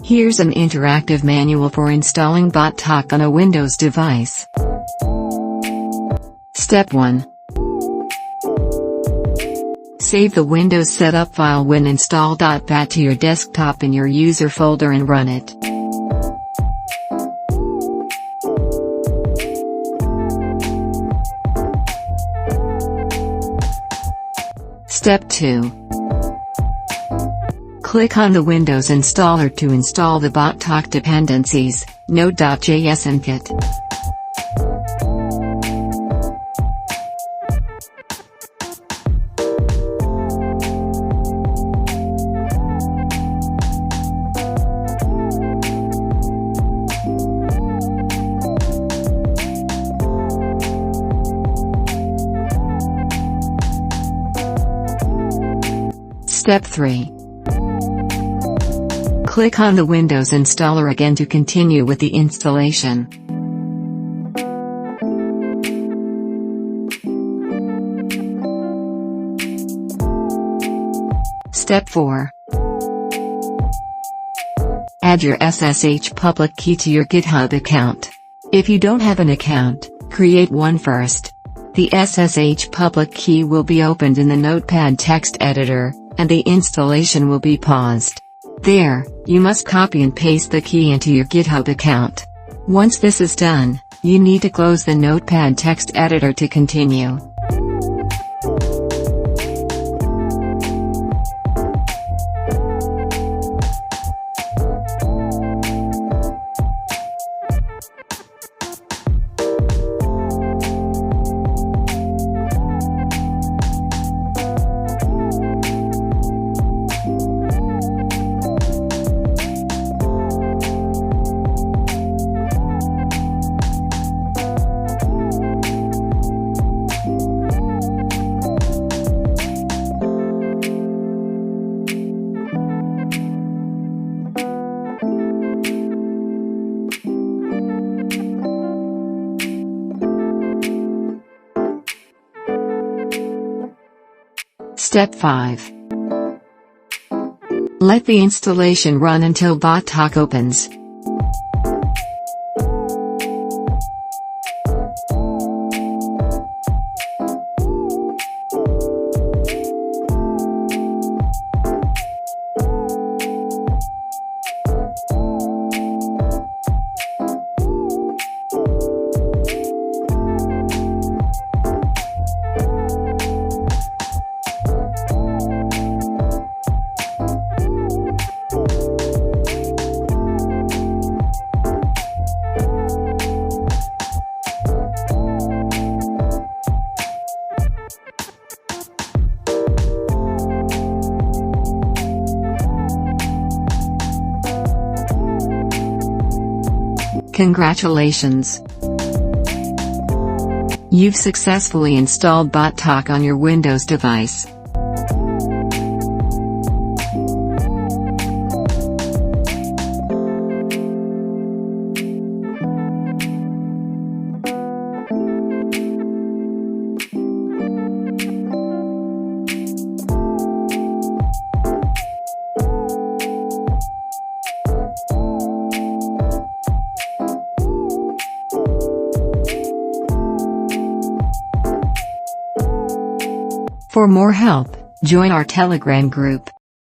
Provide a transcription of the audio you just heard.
Here's an interactive manual for installing BotTok on a Windows device. Step 1. Save the Windows setup file when install.bat to your desktop in your user folder and run it. Step 2. Click on the Windows installer to install the BotTok dependencies, Node.js and Git. Step 3. Click on the Windows installer again to continue with the installation. Step 4. Add your SSH public key to your GitHub account. If you don't have an account, create one first. The SSH public key will be opened in the Notepad text editor, and the installation will be paused. There, you must copy and paste the key into your GitHub account. Once this is done, you need to close the Notepad text editor to continue. Step 5. Let the installation run until BotTok opens. Congratulations! You've successfully installed BotTok on your Windows device. For more help, join our Telegram group.